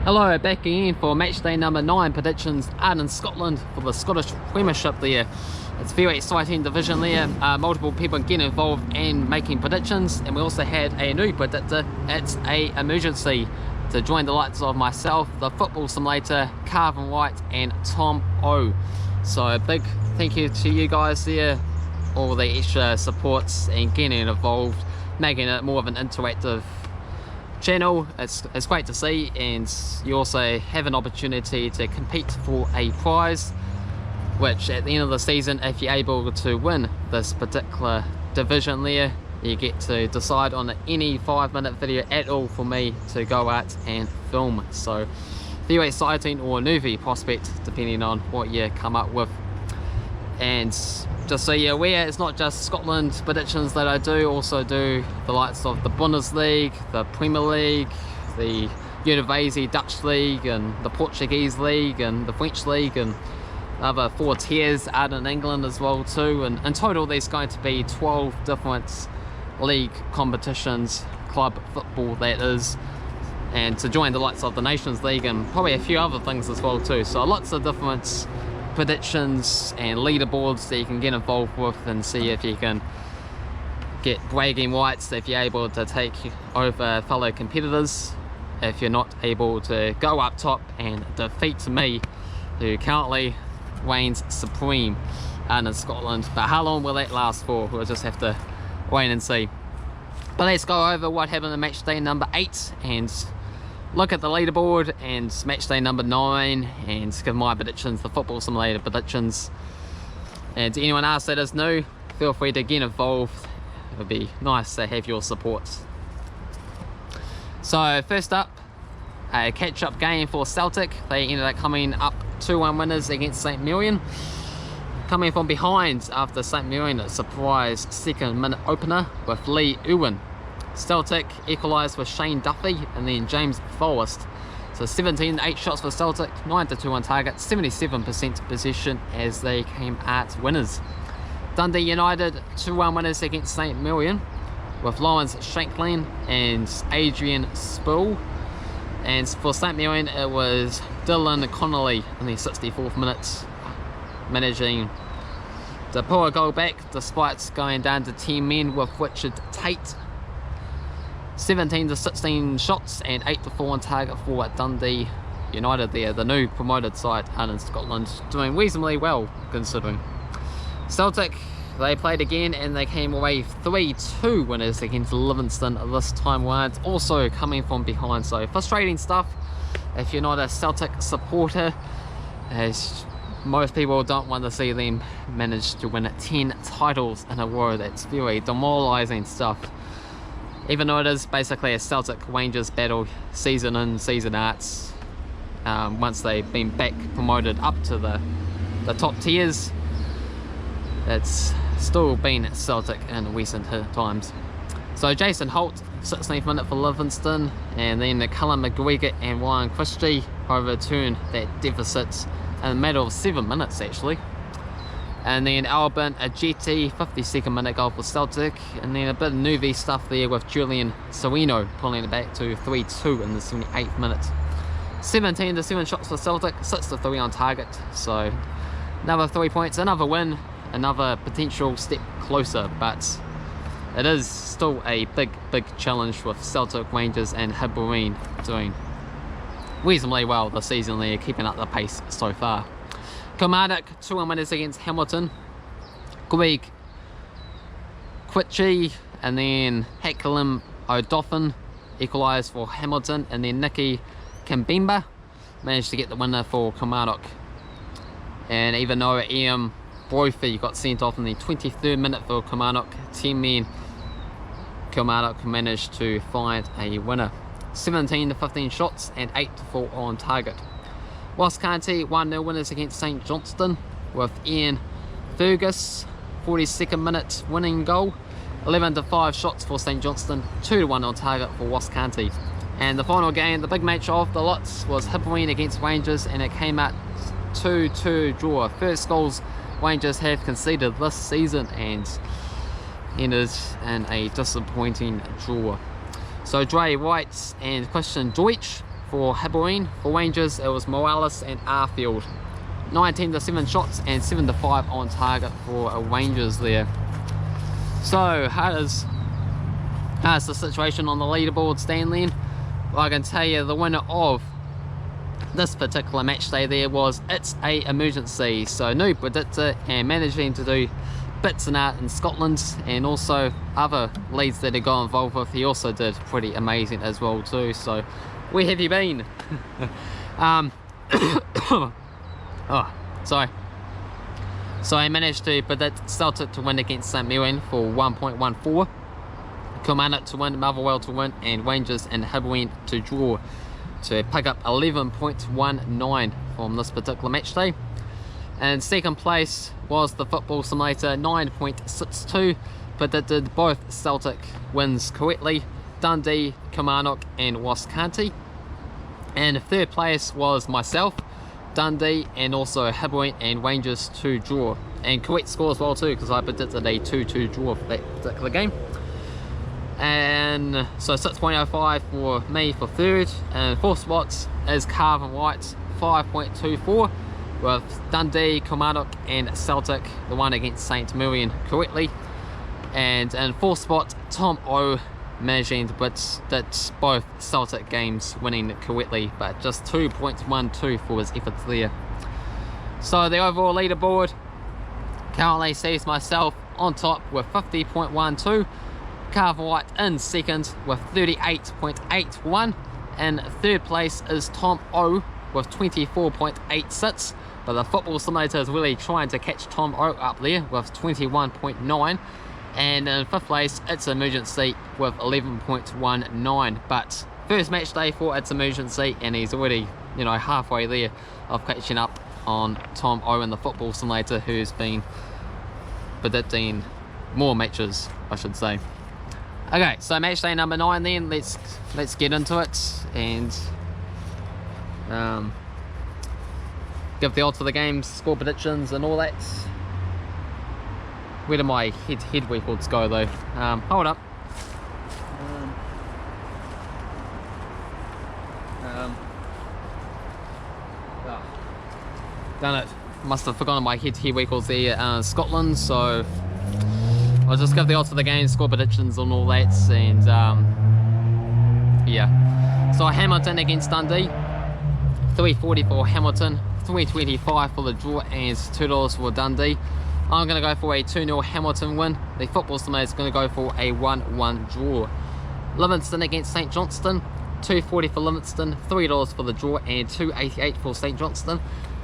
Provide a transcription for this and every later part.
Hello, back again for match day number 9 predictions out in Scotland for the Scottish Premiership there. It's a very exciting division there, multiple people getting involved and making predictions, and we also had a new predictor. It's a emergency to join the likes of myself, the Football Simulator, Cavan Wright and Tom O. So a big thank you to you guys there, all the extra supports and getting involved, making it more of an interactive channel. It's great to see, and you also have an opportunity to compete for a prize, which at the end of the season, if you're able to win this particular division there, you get to decide on any 5-minute video at all for me to go out and film. So very exciting or newbie prospect depending on what you come up with. And just so you're aware, it's not just Scotland predictions that I do, also do the likes of the Bundesliga, the Premier League, the Eredivisie Dutch League, and the Portuguese League, and the French League, and other 4 tiers out in England as well too. And in total there's going to be 12 different league competitions, club football that is, and to join the likes of the Nations League and probably a few other things as well too. So lots of different predictions and leaderboards that you can get involved with and see if you can get bragging rights if you're able to take over fellow competitors, if you're not able to go up top and defeat me, who currently reigns supreme in Scotland. But how long will that last for? We'll just have to wait and see. But let's go over what happened in match day number 8 and look at the leaderboard and match day number 9 and give my predictions, the Football Simulator predictions. And to anyone else that is new, feel free to get involved. It would be nice to have your support. So first up, a catch-up game for Celtic. They ended up coming up 2-1 winners against St Mirren, coming from behind after St Mirren a surprise 2nd-minute opener with Lee Ewan. Celtic equalised with Shane Duffy and then James Forrest. So 17-8 shots for Celtic, 9-2 on target, 77% possession as they came out winners. Dundee United 2-1 winners against St Mirren with Lawrence Shanklin and Adrian Spool. And for St Mirren it was Dylan Connolly in the 64th minute, managing to pull a goal back despite going down to 10 men with Richard Tate. 17-16 shots and 8-4 on target for Dundee United there, the new promoted side out in Scotland, doing reasonably well considering. Celtic, they played again and they came away 3-2 winners against Livingston this time around, also coming from behind. So frustrating stuff if you're not a Celtic supporter, as most people don't want to see them manage to win 10 titles in a row. That's very demoralising stuff. Even though it is basically a Celtic Rangers battle season in, season out, once they've been back promoted up to the top tiers, it's still been Celtic in recent times. So Jason Holt, 16th minute for Livingston, and then Cullen McGregor and Ryan Christie overturned that deficit in a matter of 7 minutes actually. And then Albin Ajeti, 52nd minute goal for Celtic, and then a bit of newbie stuff there with Julian Sereno pulling it back to 3-2 in the 78th minute. 17-7 shots for Celtic, 6-3 on target, so another 3 points, another win, another potential step closer, but it is still a big challenge with Celtic, Rangers and Hibernian doing reasonably well this season. They're keeping up the pace so far. Kilmarnock 2-1 winners against Hamilton. Greg Quitchie and then Hakelim O'Doffin equalised for Hamilton, and then Nicky Kambimba managed to get the winner for Kilmarnock. And even though Ian Brophy got sent off in the 23rd minute for Kilmarnock, 10 men, Kilmarnock managed to find a winner. 17-15 shots and 8-4 on target. Ross County 1-0 winners against St Johnstone with Ian Fergus, 42nd minute winning goal. 11-5 shots for St Johnstone, 2-1 on target for Ross County. And the final game, the big match of the lots, was Hibernian against Rangers, and it came out 2-2 draw. First goals Rangers have conceded this season and ended in a disappointing draw. So Dre Wright and Christian Deutsch for Hibbering. For Rangers, it was Morales and Arfield. 19-7 shots and 7-5 on target for Rangers there. So, how's the situation on the leaderboard stand then? Well, I can tell you the winner of this particular match day there was It's a Emergency. So, new predictor and managing to do bits and art in Scotland, and also other leads that he got involved with. He also did pretty amazing as well too. So, where have you been? Oh, sorry. So I managed to predict Celtic to win against St Mirren for 1.14, Kilmarnock to win, Motherwell to win, and Rangers and Hibbering to draw, to pick up 11.19 from this particular match day. And second place was the Football Simulator, 9.62, predicted both Celtic wins correctly, Dundee, Kilmarnock and Wascanty. And third place was myself, Dundee, and also Hibbering and Rangers to draw, and correct score as well too, because I predicted a 2-2 draw for that particular game. And so 6.05 for me for third, and fourth spots is Cavan Wright, 5.24, with Dundee, Kilmarnock and Celtic, the one against St Mirren correctly. And in fourth spot, Tom O, managing to predict both Celtic games winning correctly, but just 2.12 for his efforts there. So the overall leaderboard currently sees myself on top with 50.12, Cavan White in second with 38.81, and third place is Tom O with 24.86, but the Football Simulator is really trying to catch Tom O up there with 21.9. And in fifth place, It's Emergency with 11.19. But first match day for It's Emergency, and he's already, you know, halfway there of catching up on Tom O in the Football Simulator, who's been predicting more matches, I should say. Okay, so match day number 9 then. Let's get into it and give the odds for the games, score predictions, and all that. Where do my head records go though? Hold up. Done it. Must have forgotten my head records there. Scotland. So I'll just give the odds for the game, score predictions, and all that. And yeah. So Hamilton against Dundee. 3.40 for Hamilton. 3.25 for the draw, and $2 for Dundee. I'm going to go for a 2-0 Hamilton win. The Football Simulator is going to go for a 1-1 draw. Livingston against St Johnstone, 2.40 for Livingston, $3 for the draw, and 2.88 for St Johnstone.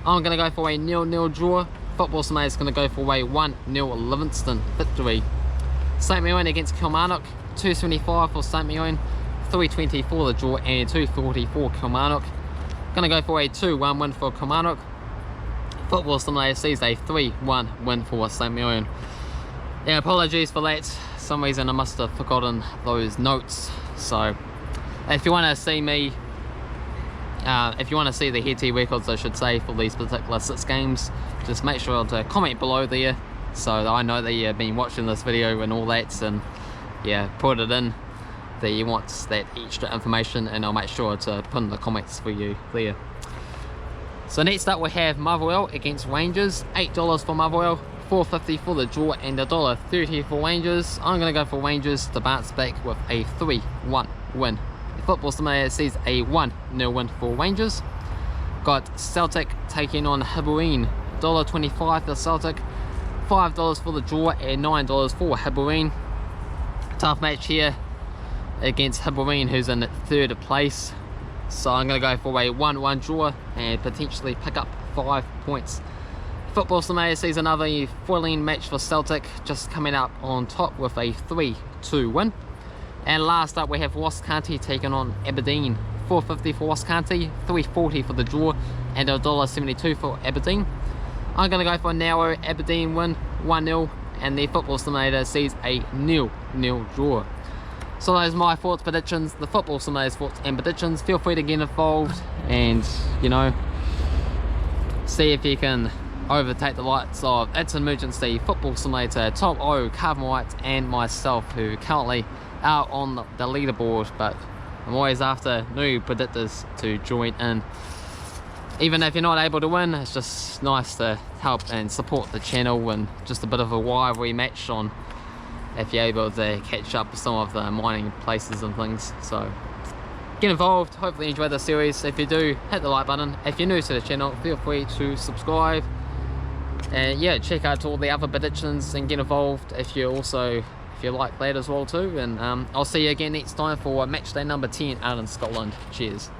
I'm going to go for a 0-0 draw. Football Simulator is going to go for a 1-0 Livingston victory. St Mirren against Kilmarnock, 2.75 for St Mirren, 3.20 for the draw, and 2.40 for Kilmarnock. Going to go for a 2-1 win for Kilmarnock. Football Simulator sees a 3-1 win for St Mirren. Yeah, apologies for that. For some reason I must have forgotten those notes. So if you want to see me, if you want to see the head-to-head records, I should say, for these particular 6 games, just make sure to comment below there, so that I know that you've been watching this video and all that, and yeah, put it in that you want that extra information, and I'll make sure to put in the comments for you there. So next up we have Motherwell against Rangers, $8 for Motherwell, $4.50 for the draw, and $1.30 for Rangers. I'm going to go for Rangers to bounce back with a 3-1 win. The Football Simulator sees a 1-0 win for Rangers. Got Celtic taking on Hibbering, $1.25 for Celtic, $5 for the draw, and $9 for Hibbering. Tough match here against Hibbering, who's in 3rd place. So I'm going to go for a 1-1 draw and potentially pick up 5 points. Football Simulator sees another thrilling match for Celtic, just coming up on top with a 3-2 win. And last up we have Wascanty taking on Aberdeen. $4.50 for Wascanty, $3.40 for the draw, and $1.72 for Aberdeen. I'm going to go for a narrow Aberdeen win, 1-0, and the Football Simulator sees a 0-0 draw. So those are my thoughts, predictions, the Football Simulator's thoughts and predictions. Feel free to get involved and, you know, see if you can overtake the likes of It's Emergency, Football Simulator, Tom O, Cavan White, and myself, who currently are on the leaderboard. But I'm always after new predictors to join in. Even if you're not able to win, it's just nice to help and support the channel, and just a bit of a rivalry match on if you're able to catch up with some of the mining places and things. So get involved. Hopefully you enjoy the series. If you do, hit the like button. If you're new to the channel, feel free to subscribe, and yeah, check out all the other predictions and get involved if you like that as well too. And I'll see you again next time for match day number 10 out in Scotland. Cheers.